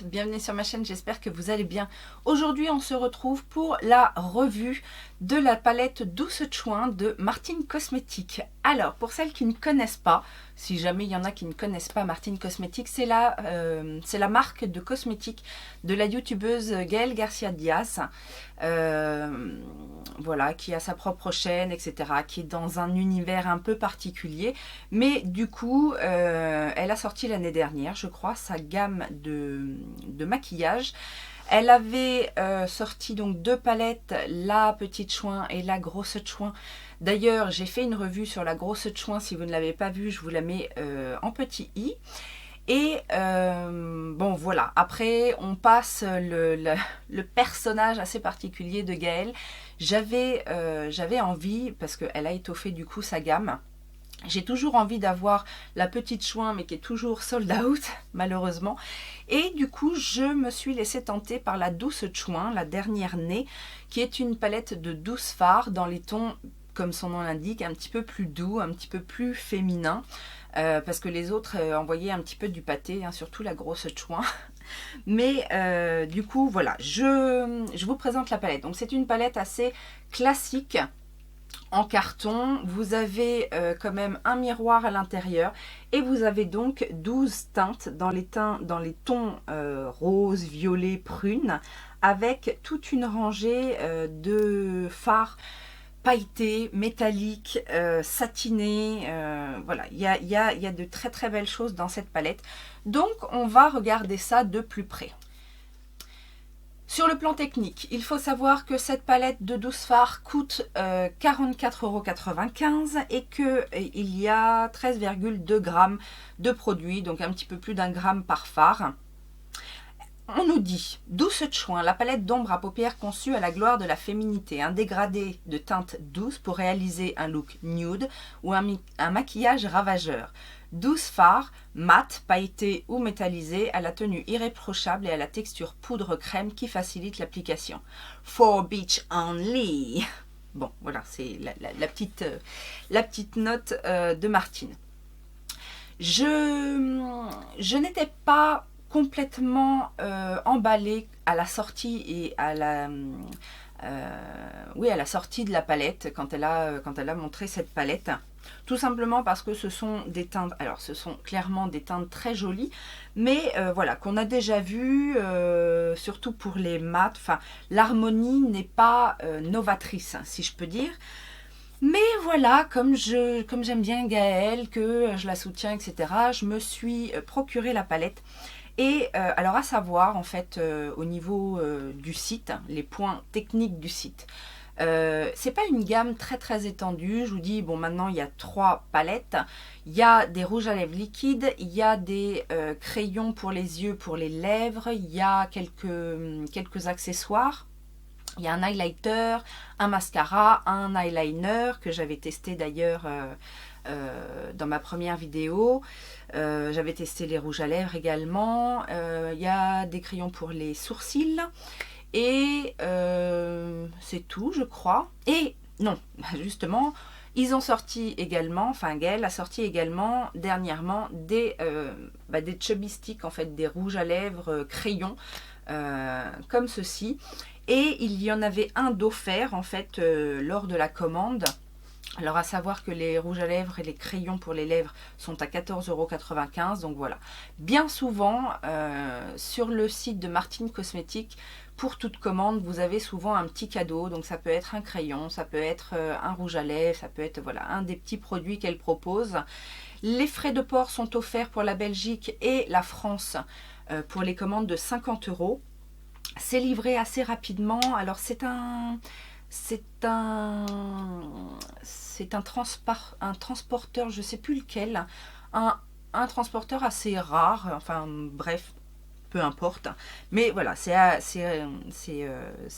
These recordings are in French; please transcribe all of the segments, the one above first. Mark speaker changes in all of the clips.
Speaker 1: bienvenue sur ma chaîne, j'espère que vous allez bien. Aujourd'hui on se retrouve pour la revue de la palette Douce Chouin de Martine Cosmétiques. Alors pour celles qui ne connaissent pas, si jamais il y en a qui ne connaissent pas Martine Cosmétiques, c'est la marque de cosmétiques de la youtubeuse Gaëlle Garcia Diaz. Voilà, qui a sa propre chaîne, etc., qui est dans un univers un peu particulier, mais du coup elle a sorti l'année dernière, je crois, sa gamme de maquillage. Elle avait sorti donc deux palettes, la petite chouin et la grosse chouin. D'ailleurs, j'ai fait une revue sur la grosse chouin, si vous ne l'avez pas vue, je vous la mets en petit i. Et bon voilà, après on passe le personnage assez particulier de Gaëlle. J'avais envie, parce qu'elle a étoffé du coup sa gamme, j'ai toujours envie d'avoir la petite chouin mais qui est toujours sold out malheureusement. Et du coup je me suis laissée tenter par la douce chouin, la dernière née, qui est une palette de 12 fards dans les tons, comme son nom l'indique, un petit peu plus doux, un petit peu plus féminin. Parce que les autres envoyaient un petit peu du pâté, hein, surtout la grosse chouin. Mais du coup, voilà, je vous présente la palette. Donc c'est une palette assez classique en carton. Vous avez quand même un miroir à l'intérieur. Et vous avez donc 12 teintes dans les tons rose, violet, prune, avec toute une rangée de fards pailleté, métallique, satiné, voilà, il y a de très très belles choses dans cette palette. Donc on va regarder ça de plus près. Sur le plan technique, il faut savoir que cette palette de 12 fards coûte 44,95 € et qu'il y a 13,2 grammes de produit, donc un petit peu plus d'1 gramme par fard. On nous dit Douce Chouin, la palette d'ombre à paupières conçue à la gloire de la féminité, un dégradé de teintes douces pour réaliser un look nude ou un maquillage ravageur. 12 fards, mat, pailletés ou métallisés, à la tenue irréprochable et à la texture poudre crème qui facilite l'application. For beach only. Bon, voilà, c'est la petite note de Martine. Je n'étais pas complètement emballée à la sortie et à la sortie de la palette quand elle a montré cette palette, tout simplement parce que ce sont des teintes, alors ce sont clairement des teintes très jolies, mais voilà, qu'on a déjà vu, surtout pour les mats. Enfin, l'harmonie n'est pas novatrice, si je peux dire. Mais voilà, comme j'aime bien Gaëlle, que je la soutiens, etc., je me suis procuré la palette. Et alors à savoir, en fait, au niveau du site, les points techniques du site, c'est pas une gamme très très étendue. Je vous dis, bon, maintenant il y a 3 palettes. Il y a des rouges à lèvres liquides, il y a des crayons pour les yeux, pour les lèvres, il y a quelques accessoires. Il y a un highlighter, un mascara, un eyeliner que j'avais testé d'ailleurs dans ma première vidéo. J'avais testé les rouges à lèvres également. Il y a des crayons pour les sourcils. Et c'est tout, je crois. Et non, justement, ils ont sorti également, enfin Gaëlle a sorti également dernièrement des chubby sticks, en fait, des rouges à lèvres crayons, comme ceci. Et il y en avait un d'offert en fait lors de la commande. Alors à savoir que les rouges à lèvres et les crayons pour les lèvres sont à 14,95 €. Donc voilà. Bien souvent sur le site de Martine Cosmétiques, pour toute commande, vous avez souvent un petit cadeau. Donc ça peut être un crayon, ça peut être un rouge à lèvres, ça peut être voilà, un des petits produits qu'elle propose. Les frais de port sont offerts pour la Belgique et la France pour les commandes de 50 €. C'est livré assez rapidement. Alors c'est un transporteur, je sais plus lequel, un transporteur assez rare, enfin bref, peu importe. Mais voilà, c'est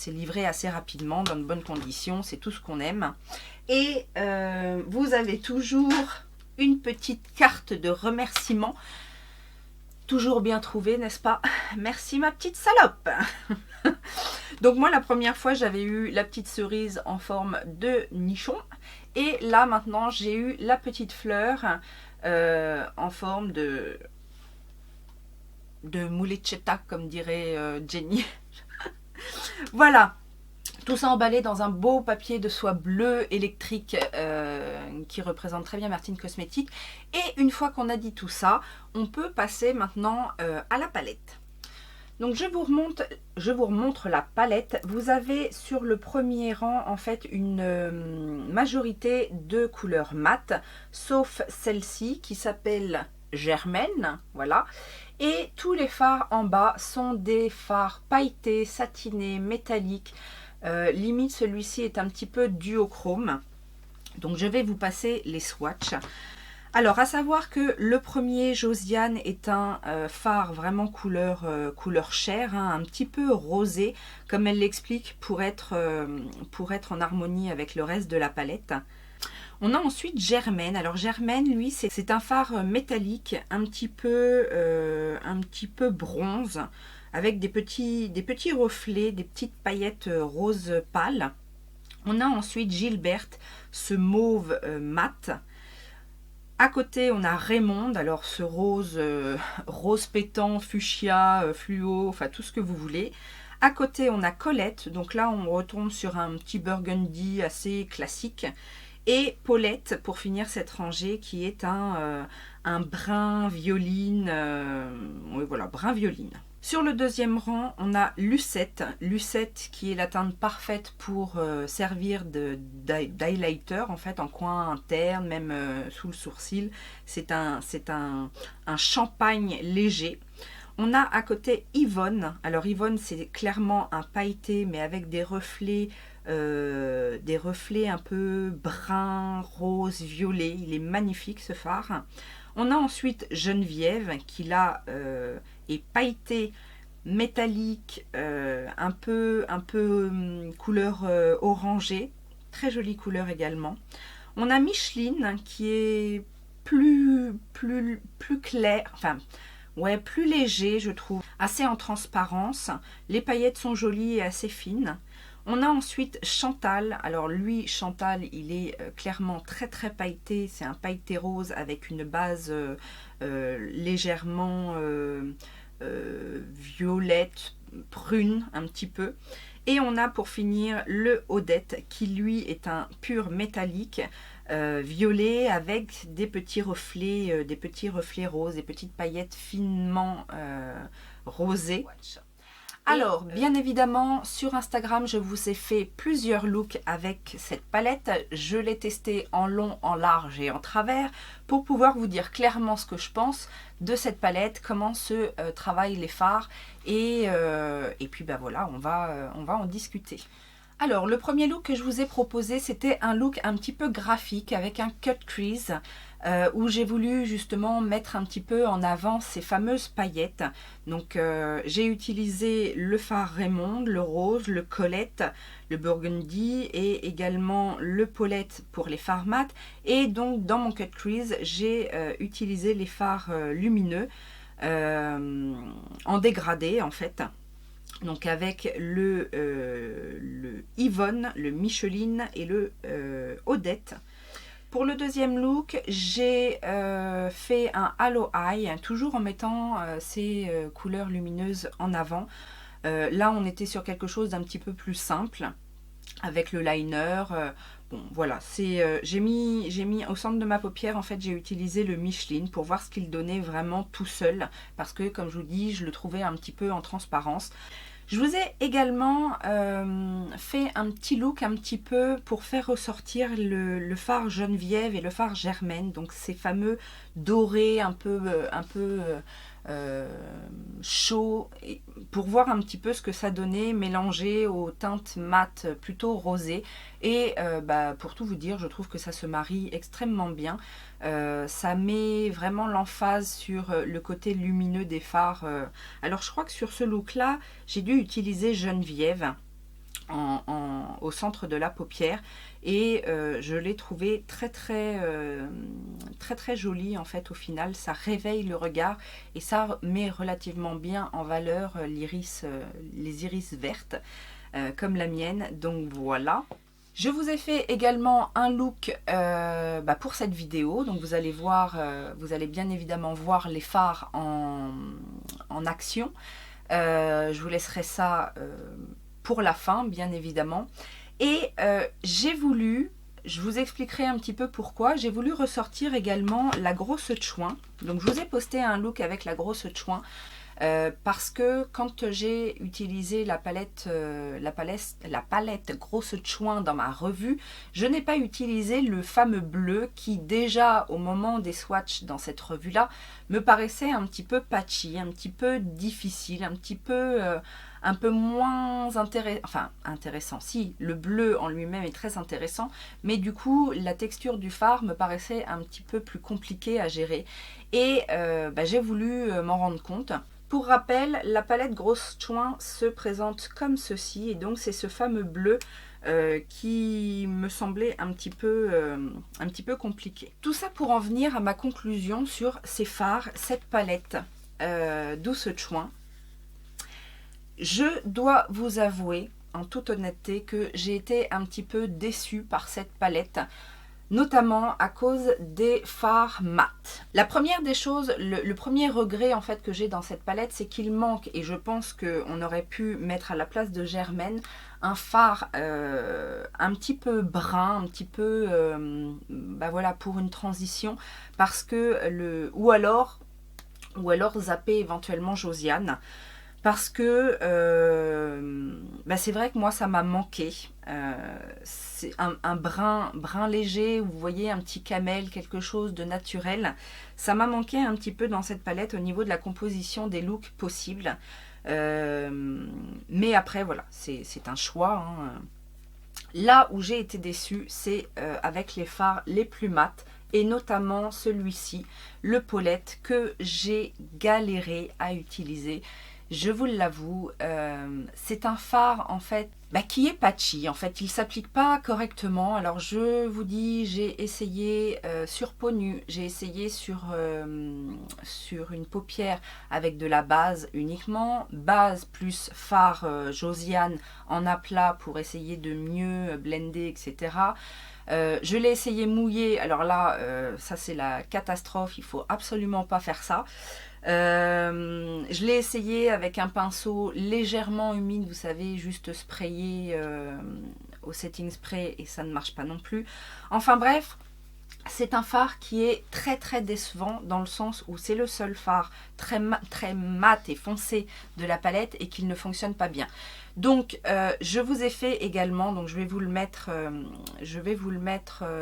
Speaker 1: livré assez rapidement, dans de bonnes conditions, c'est tout ce qu'on aime. Et vous avez toujours une petite carte de remerciement. Toujours bien trouvé, n'est-ce pas? Merci ma petite salope. Donc moi la première fois j'avais eu la petite cerise en forme de nichon. Et là maintenant j'ai eu la petite fleur en forme de Mulecetta, comme dirait Jenny. Voilà, tout ça emballé dans un beau papier de soie bleue électrique qui représente très bien Martine Cosmetics. Et une fois qu'on a dit tout ça, on peut passer maintenant à la palette. Donc je vous remontre la palette. Vous avez sur le premier rang en fait une majorité de couleurs mat, sauf celle-ci qui s'appelle Germaine, voilà. Et tous les fards en bas sont des fards pailletés, satinés, métalliques. Limite celui-ci est un petit peu duochrome. Donc je vais vous passer les swatchs. Alors, à savoir que le premier Josiane est un fard vraiment couleur chair, hein, un petit peu rosé, comme elle l'explique, pour être en harmonie avec le reste de la palette. On a ensuite Germaine. Alors Germaine, lui, c'est un fard métallique, un petit peu bronze, avec des petits reflets, des petites paillettes rose pâle. On a ensuite Gilberte, ce mauve mat. À côté, on a Raymond, alors ce rose pétant, fuchsia, fluo, enfin tout ce que vous voulez. À côté, on a Colette, donc là on retombe sur un petit burgundy assez classique. Et Paulette, pour finir cette rangée, qui est un brun violine, oui voilà, brun violine. Sur le deuxième rang, on a Lucette. Lucette qui est la teinte parfaite pour servir d'highlighter, en fait, en coin interne, même sous le sourcil. C'est un champagne léger. On a à côté Yvonne. Alors Yvonne, c'est clairement un pailleté, mais avec des reflets un peu brun, rose, violet. Il est magnifique ce fard. On a ensuite Geneviève qui là est pailleté, métallique, un peu couleur orangée, très jolie couleur également. On a Micheline qui est plus clair, enfin ouais, plus léger je trouve, assez en transparence. Les paillettes sont jolies et assez fines. On a ensuite Chantal. Alors lui, Chantal, il est clairement très pailleté. C'est un pailleté rose avec une base légèrement violette, prune un petit peu. Et on a pour finir le Odette qui lui est un pur métallique violet avec des petits reflets roses, des petites paillettes finement rosées. Alors, bien évidemment, sur Instagram, je vous ai fait plusieurs looks avec cette palette. Je l'ai testée en long, en large et en travers pour pouvoir vous dire clairement ce que je pense de cette palette, comment se travaillent les fards. Et puis, ben voilà, on va en discuter. Alors, le premier look que je vous ai proposé, c'était un look un petit peu graphique avec un cut crease où j'ai voulu justement mettre un petit peu en avant ces fameuses paillettes. Donc, j'ai utilisé le fard Raymond, le rose, le Colette, le burgundy et également le Paulette pour les fards mat. Et donc, dans mon cut crease, j'ai utilisé les fards lumineux en dégradé en fait. Donc avec le Yvonne, le Micheline et le Odette. Pour le deuxième look, j'ai fait un Halo Eye, toujours en mettant ces couleurs lumineuses en avant. Là, on était sur quelque chose d'un petit peu plus simple, avec le liner. Bon, voilà, j'ai mis au centre de ma paupière, en fait, j'ai utilisé le Micheline pour voir ce qu'il donnait vraiment tout seul. Parce que, comme je vous dis, je le trouvais un petit peu en transparence. Je vous ai également fait un petit look un petit peu pour faire ressortir le fard Geneviève et le fard Germaine. Donc ces fameux dorés un peu chaud, pour voir un petit peu ce que ça donnait mélangé aux teintes mat plutôt rosées. Et pour tout vous dire, je trouve que ça se marie extrêmement bien. Ça met vraiment l'emphase sur le côté lumineux des fards. Alors je crois que sur ce look là, j'ai dû utiliser Geneviève au centre de la paupière et je l'ai trouvé très joli en fait. Au final, ça réveille le regard et ça met relativement bien en valeur les iris vertes comme la mienne. Donc voilà. Je vous ai fait également un look pour cette vidéo, donc vous allez voir, vous allez bien évidemment voir les fards en action. Je vous laisserai ça pour la fin, bien évidemment. Et j'ai voulu, je vous expliquerai un petit peu pourquoi, j'ai voulu ressortir également la grosse chouin. Donc je vous ai posté un look avec la grosse chouin. Parce que quand j'ai utilisé la palette grosse chouin dans ma revue, je n'ai pas utilisé le fameux bleu qui déjà au moment des swatchs dans cette revue là me paraissait un petit peu patchy, un petit peu difficile, un peu moins intéressant. Si, le bleu en lui-même est très intéressant, mais du coup la texture du fard me paraissait un petit peu plus compliquée à gérer et j'ai voulu m'en rendre compte. Pour rappel, la palette grosse chouin se présente comme ceci, et donc c'est ce fameux bleu qui me semblait un petit peu compliqué. Tout ça pour en venir à ma conclusion sur ces fards, cette palette douce chouin. Je dois vous avouer, en toute honnêteté, que j'ai été un petit peu déçue par cette palette, notamment à cause des fards mat. La première des choses, le premier regret en fait que j'ai dans cette palette, c'est qu'il manque, et je pense qu'on aurait pu mettre à la place de Germaine un fard un petit peu brun, un petit peu voilà, pour une transition, parce que ou alors zapper éventuellement Josiane. Parce que c'est vrai que moi ça m'a manqué. C'est un brun léger, vous voyez, un petit camel, quelque chose de naturel. Ça m'a manqué un petit peu dans cette palette au niveau de la composition des looks possibles. Mais après voilà, c'est un choix. Hein. Là où j'ai été déçue, c'est avec les fards les plus mat. Et notamment celui-ci, le Paulette, que j'ai galéré à utiliser. Je vous l'avoue, c'est un fard en fait qui est patchy. En fait, il ne s'applique pas correctement. Alors je vous dis, j'ai essayé sur peau nue, j'ai essayé sur une paupière avec de la base uniquement, base plus fard Josiane en aplat pour essayer de mieux blender, etc. Je l'ai essayé mouillé, alors là, ça c'est la catastrophe, il ne faut absolument pas faire ça. Je l'ai essayé avec un pinceau légèrement humide, vous savez, juste sprayé au setting spray, et ça ne marche pas non plus. Enfin bref, c'est un fard qui est très très décevant dans le sens où c'est le seul fard très mat et foncé de la palette et qu'il ne fonctionne pas bien. Donc je vous ai fait également, donc je vais vous le mettre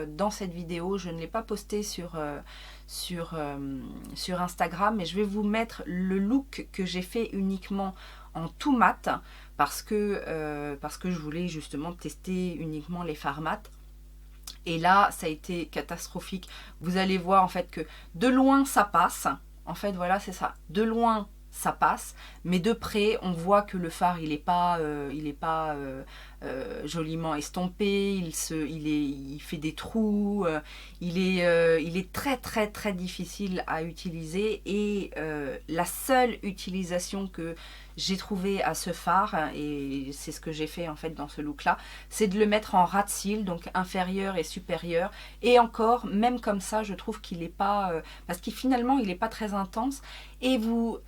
Speaker 1: dans cette vidéo. Je ne l'ai pas posté sur Instagram, mais je vais vous mettre le look que j'ai fait uniquement en tout mat parce que je voulais justement tester uniquement les fards mat. Et là, ça a été catastrophique. Vous allez voir en fait que de loin, ça passe. En fait, voilà, c'est ça. De loin, ça passe. Mais de près, on voit que le fard, il n'est pas, joliment estompé. Il fait des trous. Il est très, très, très difficile à utiliser. Et la seule utilisation que j'ai trouvé à ce fard, et c'est ce que j'ai fait en fait dans ce look là, c'est de le mettre en ras de cils, donc inférieur et supérieur, et encore même comme ça je trouve qu'il n'est pas parce qu'il finalement il n'est pas très intense, et vous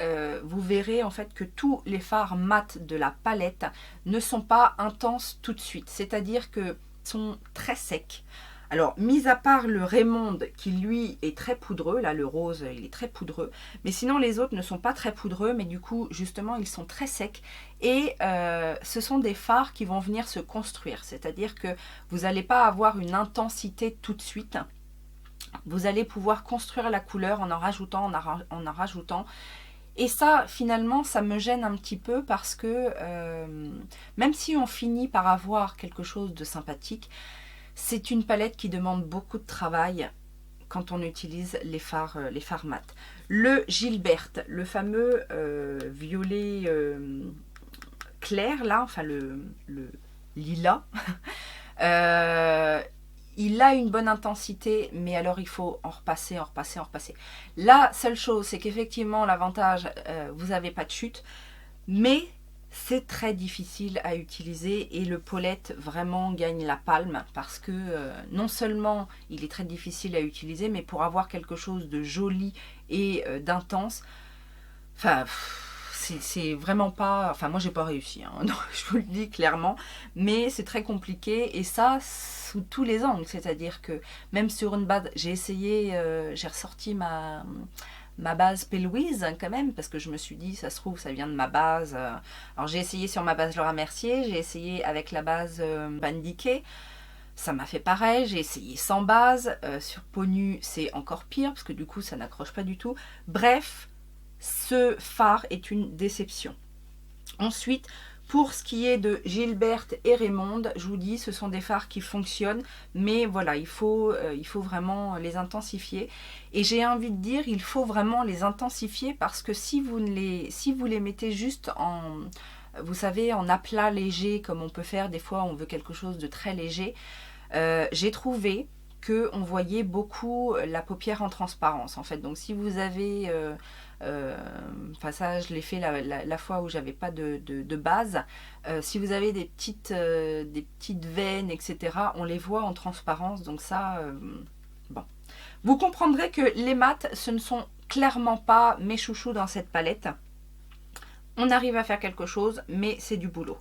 Speaker 1: verrez en fait que tous les fards mat de la palette ne sont pas intenses tout de suite, c'est à dire que sont très secs. Alors, mis à part le Raymond qui lui est très poudreux, là le rose il est très poudreux, mais sinon les autres ne sont pas très poudreux, mais du coup justement ils sont très secs, et ce sont des fards qui vont venir se construire, c'est-à-dire que vous n'allez pas avoir une intensité tout de suite, vous allez pouvoir construire la couleur en rajoutant, en rajoutant. Et ça, finalement, ça me gêne un petit peu parce que même si on finit par avoir quelque chose de sympathique, c'est une palette qui demande beaucoup de travail quand on utilise les fards mat. Le Gilberte, le fameux violet clair, là, enfin le lilas, il a une bonne intensité, mais alors il faut en repasser. La seule chose, c'est qu'effectivement, l'avantage, vous n'avez pas de chute, mais c'est très difficile à utiliser et le Paulette vraiment gagne la palme parce que non seulement il est très difficile à utiliser, mais pour avoir quelque chose de joli et d'intense, enfin, c'est vraiment pas... Enfin, moi, j'ai pas réussi, hein, non, je vous le dis clairement, mais c'est très compliqué, et ça, sous tous les angles, c'est-à-dire que même sur une base, j'ai essayé, j'ai ressorti ma base P-Louise quand même, parce que je me suis dit, ça se trouve, ça vient de ma base. Alors, j'ai essayé sur ma base Laura Mercier, j'ai essayé avec la base Bandiquet, ça m'a fait pareil, j'ai essayé sans base, sur peau nue, c'est encore pire, parce que du coup, ça n'accroche pas du tout. Bref, ce phare est une déception. Ensuite, pour ce qui est de Gilberte et Raymonde, je vous dis, ce sont des fards qui fonctionnent, mais voilà, il faut vraiment les intensifier. Et j'ai envie de dire, il faut vraiment les intensifier parce que si vous les mettez juste en, vous savez, en aplat léger, comme on peut faire des fois, on veut quelque chose de très léger, j'ai trouvé qu'on voyait beaucoup la paupière en transparence en fait. Donc si vous avez enfin ça je l'ai fait la fois où j'avais pas de base, si vous avez des petites veines etc, on les voit en transparence, donc ça bon, vous comprendrez que les mats ce ne sont clairement pas mes chouchous dans cette palette. On arrive à faire quelque chose, mais c'est du boulot.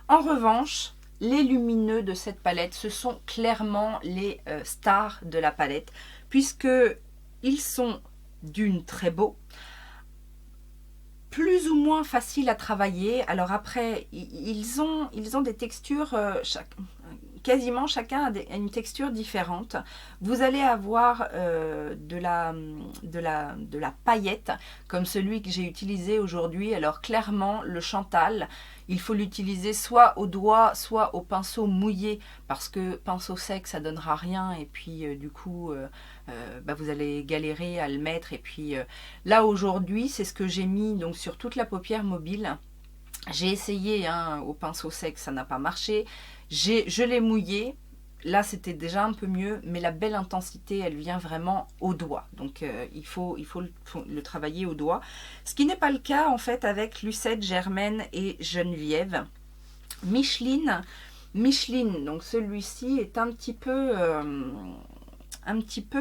Speaker 1: En revanche, les lumineux de cette palette, ce sont clairement les stars de la palette, puisque ils sont d'une très beaux, plus ou moins faciles à travailler. Alors après, ils ont des textures, quasiment chacun a une texture différente. Vous allez avoir de la paillette, comme celui que j'ai utilisé aujourd'hui. Alors clairement, le Chantal, il faut l'utiliser soit au doigt, soit au pinceau mouillé, parce que pinceau sec, ça donnera rien, et puis du coup, vous allez galérer à le mettre. Et puis là, aujourd'hui, c'est ce que j'ai mis donc sur toute la paupière mobile. J'ai essayé au pinceau sec, ça n'a pas marché. Je l'ai mouillé. Là, c'était déjà un peu mieux, mais la belle intensité, elle vient vraiment au doigt. Donc, il faut le travailler au doigt. Ce qui n'est pas le cas, en fait, avec Lucette, Germaine et Geneviève. Micheline, donc celui-ci est un petit peu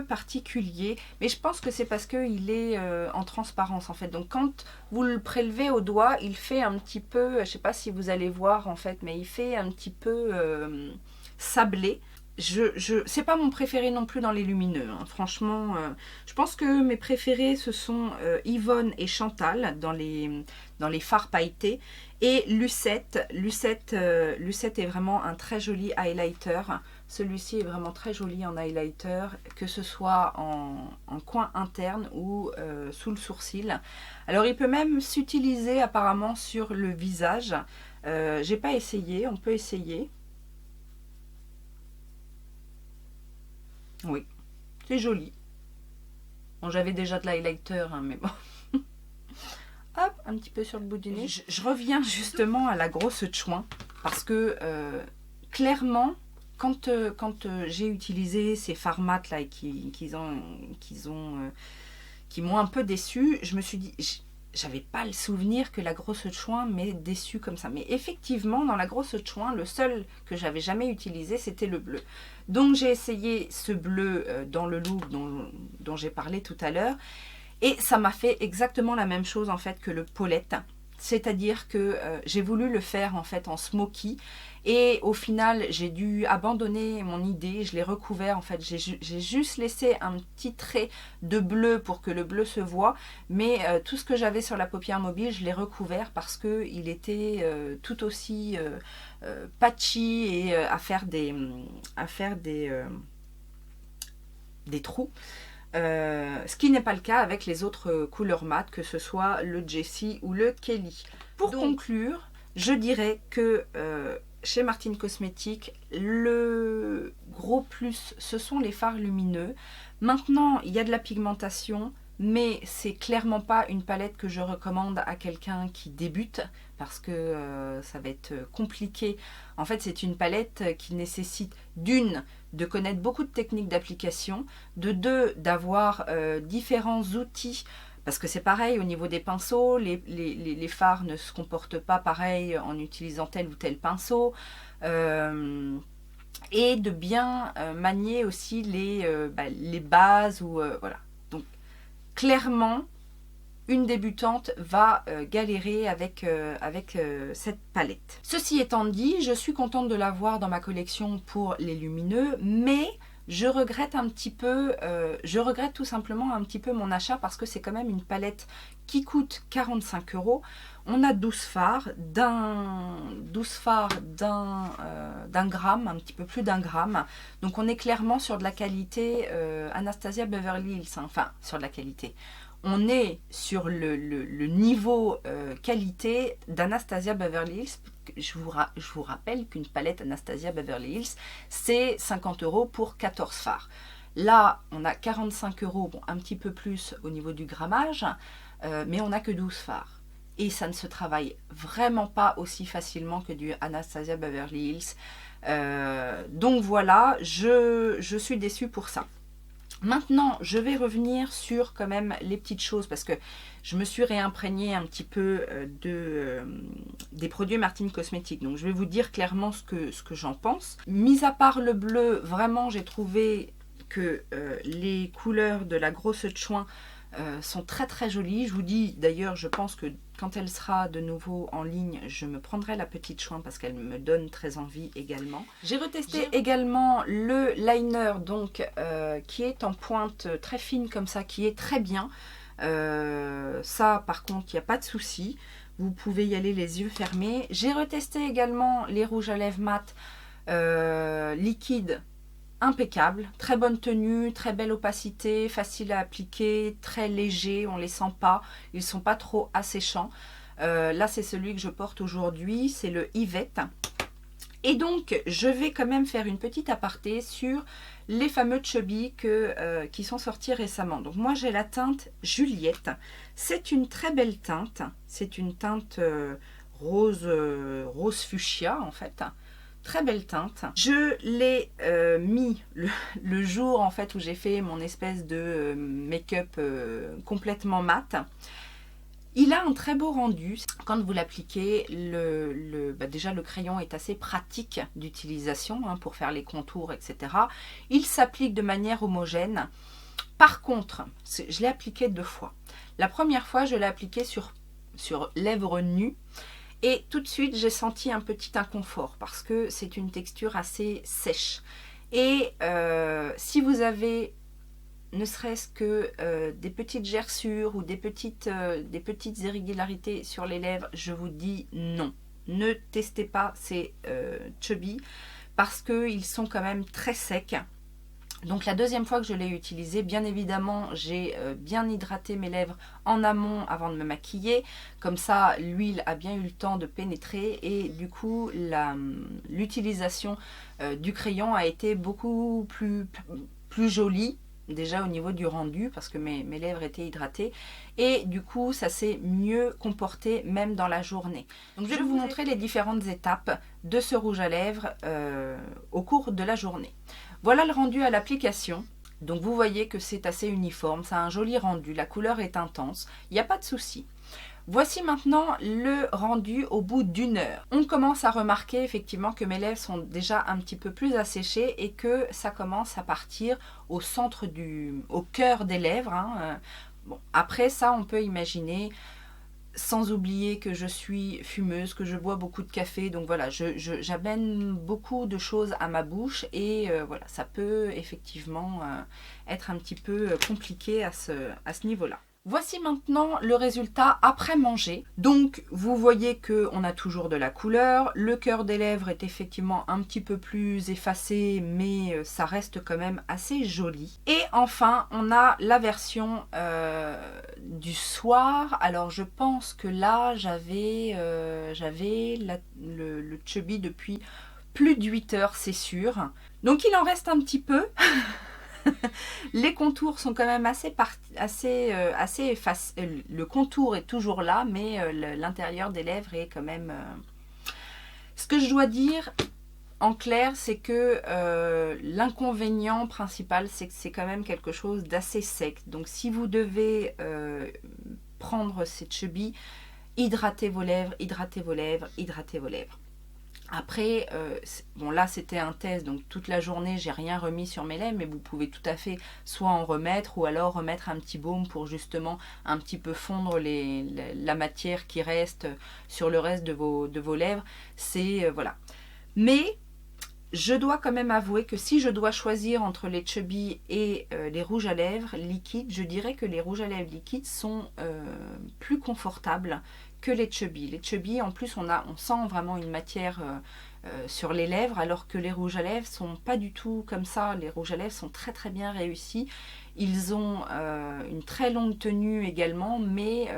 Speaker 1: particulier, mais je pense que c'est parce qu'il est en transparence en fait. Donc quand vous le prélevez au doigt, il fait un petit peu, je sais pas si vous allez voir en fait, mais il fait un petit peu sablé. C'est pas mon préféré non plus dans les lumineux, hein. Franchement, je pense que mes préférés ce sont Yvonne et Chantal dans les fards pailletés, et Lucette. Lucette est vraiment un très joli highlighter. Celui-ci est vraiment très joli en highlighter, que ce soit en coin interne ou sous le sourcil. Alors il peut même s'utiliser apparemment sur le visage. J'ai pas essayé, on peut essayer. Oui, c'est joli. Bon, j'avais déjà de l'highlighter, hein, mais bon. Hop, un petit peu sur le bout du nez. Je reviens justement à la grosse chouin, parce que clairement, quand j'ai utilisé ces fards mat là et qui m'ont un peu déçu, je me suis dit, j'avais pas le souvenir que la grosse chouin m'ait déçu comme ça. Mais effectivement, dans la grosse chouin, le seul que j'avais jamais utilisé, c'était le bleu. Donc j'ai essayé ce bleu dans le look dont j'ai parlé tout à l'heure, et ça m'a fait exactement la même chose en fait que le Paulette. C'est-à-dire que j'ai voulu le faire en fait en smoky, et au final j'ai dû abandonner mon idée, je l'ai recouvert en fait, j'ai juste laissé un petit trait de bleu pour que le bleu se voit, mais tout ce que j'avais sur la paupière mobile, je l'ai recouvert parce que il était tout aussi patchy et à faire des trous. Ce qui n'est pas le cas avec les autres couleurs mat, que ce soit le Jessie ou le Kelly. Pour conclure, je dirais que chez Martine Cosmetics, le gros plus, ce sont les fards lumineux. Maintenant, il y a de la pigmentation, mais c'est clairement pas une palette que je recommande à quelqu'un qui débute, parce que ça va être compliqué. En fait, c'est une palette qui nécessite d'une, de connaître beaucoup de techniques d'application, de deux, d'avoir différents outils parce que c'est pareil au niveau des pinceaux, les fards ne se comportent pas pareil en utilisant tel ou tel pinceau. Et de bien manier aussi les bases. Voilà. Donc clairement, une débutante va galérer avec cette palette. Ceci étant dit, je suis contente de l'avoir dans ma collection pour les lumineux, mais je regrette un petit peu, je regrette tout simplement un petit peu mon achat parce que c'est quand même une palette qui coûte 45 €. On a 12 fards d'un gramme, un petit peu plus d'1 gramme. Donc on est clairement sur de la qualité Anastasia Beverly Hills, hein. Enfin sur de la qualité. On est sur le niveau qualité d'Anastasia Beverly Hills. Je vous rappelle qu'une palette Anastasia Beverly Hills, c'est 50 € pour 14 fards. Là, on a 45 €, bon, un petit peu plus au niveau du grammage, mais on n'a que 12 fards. Et ça ne se travaille vraiment pas aussi facilement que du Anastasia Beverly Hills. Donc voilà, je suis déçue pour ça. Maintenant, je vais revenir sur quand même les petites choses parce que je me suis réimprégnée un petit peu des produits Martine Cosmetics. Donc je vais vous dire clairement ce que j'en pense. Mis à part le bleu, vraiment j'ai trouvé que les couleurs de la grosse chouin sont très très jolies. Je vous dis d'ailleurs, je pense que quand elle sera de nouveau en ligne, je me prendrai la petite chouin parce qu'elle me donne très envie également. J'ai retesté également le liner donc qui est en pointe très fine comme ça, qui est très bien. Ça par contre, il n'y a pas de souci. Vous pouvez y aller les yeux fermés. J'ai retesté également les rouges à lèvres mat liquides. Impeccable, très bonne tenue, très belle opacité, facile à appliquer, très léger, on les sent pas, ils sont pas trop asséchants. Là c'est celui que je porte aujourd'hui, c'est le Yvette. Et donc je vais quand même faire une petite aparté sur les fameux Chubby qui sont sortis récemment. Donc moi j'ai la teinte Juliette, c'est une très belle teinte, c'est une teinte rose fuchsia en fait. Très belle teinte. Je l'ai mis le jour en fait où j'ai fait mon espèce de make-up complètement mat. Il a un très beau rendu. Quand vous l'appliquez, déjà le crayon est assez pratique d'utilisation hein, pour faire les contours, etc. Il s'applique de manière homogène. Par contre, je l'ai appliqué 2 fois. La première fois, je l'ai appliqué sur lèvres nues. Et tout de suite, j'ai senti un petit inconfort parce que c'est une texture assez sèche. Et si vous avez ne serait-ce que des petites gerçures ou des petites irrégularités sur les lèvres, je vous dis non. Ne testez pas ces Chubby parce qu'ils sont quand même très secs. Donc la deuxième fois que je l'ai utilisé, bien évidemment, j'ai bien hydraté mes lèvres en amont avant de me maquiller. Comme ça, l'huile a bien eu le temps de pénétrer et du coup, l'utilisation du crayon a été beaucoup plus jolie. Déjà au niveau du rendu parce que mes lèvres étaient hydratées et du coup ça s'est mieux comporté même dans la journée. Donc je vais vous montrer les différentes étapes de ce rouge à lèvres au cours de la journée. Voilà le rendu à l'application. Donc vous voyez que c'est assez uniforme, ça a un joli rendu, la couleur est intense, il n'y a pas de souci. Voici maintenant le rendu au bout d'1 heure. On commence à remarquer effectivement que mes lèvres sont déjà un petit peu plus asséchées et que ça commence à partir au centre au cœur des lèvres. Hein. Bon, après ça, on peut imaginer, sans oublier que je suis fumeuse, que je bois beaucoup de café. Donc voilà, j'amène beaucoup de choses à ma bouche et voilà, ça peut effectivement être un petit peu compliqué à ce niveau-là. Voici maintenant le résultat après manger. Donc vous voyez qu'on a toujours de la couleur. Le cœur des lèvres est effectivement un petit peu plus effacé, mais ça reste quand même assez joli. Et enfin, on a la version du soir. Alors je pense que là, j'avais le Chubby depuis plus de 8 heures, c'est sûr. Donc il en reste un petit peu. Les contours sont quand même assez effacés. Le contour est toujours là, mais l'intérieur des lèvres est quand même... Ce que je dois dire, En clair, c'est que l'inconvénient principal, c'est que c'est quand même quelque chose d'assez sec. Donc si vous devez prendre ces chubby, hydratez vos lèvres, hydratez vos lèvres, hydratez vos lèvres. Après, bon là c'était un test, donc toute la journée j'ai rien remis sur mes lèvres, mais vous pouvez tout à fait soit en remettre ou alors remettre un petit baume pour justement un petit peu fondre la matière qui reste sur le reste de vos lèvres. C'est voilà. Mais je dois quand même avouer que si je dois choisir entre les chubby et les rouges à lèvres liquides, je dirais que les rouges à lèvres liquides sont plus confortables que les chubby. Les chubby, en plus, on sent vraiment une matière sur les lèvres, alors que les rouges à lèvres sont pas du tout comme ça. Les rouges à lèvres sont très très bien réussis. Ils ont une très longue tenue également, mais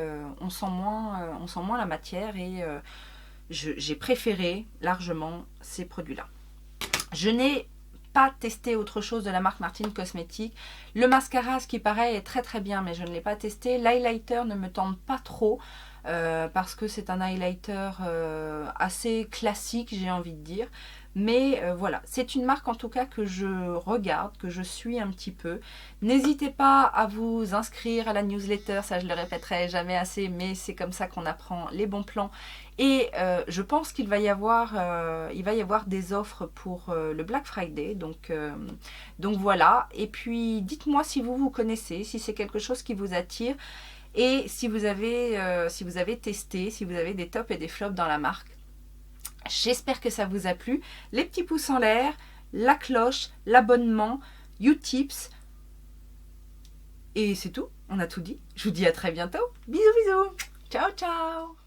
Speaker 1: on sent moins la matière et j'ai préféré largement ces produits-là. Je n'ai pas testé autre chose de la marque Martin Cosmetics. Le mascara, ce qui paraît, est très très bien, mais je ne l'ai pas testé. L'highlighter ne me tente pas trop parce que c'est un highlighter assez classique, j'ai envie de dire. Mais voilà, c'est une marque en tout cas que je regarde, que je suis un petit peu. N'hésitez pas à vous inscrire à la newsletter, ça je le répéterai jamais assez, mais c'est comme ça qu'on apprend les bons plans. Et je pense qu'il va y avoir des offres pour le Black Friday, donc voilà. Et puis dites-moi si vous connaissez, si c'est quelque chose qui vous attire. Et si vous avez testé, si vous avez des tops et des flops dans la marque. J'espère que ça vous a plu. Les petits pouces en l'air, la cloche, l'abonnement, Utips. Et c'est tout, on a tout dit. Je vous dis à très bientôt. Bisous bisous. Ciao ciao.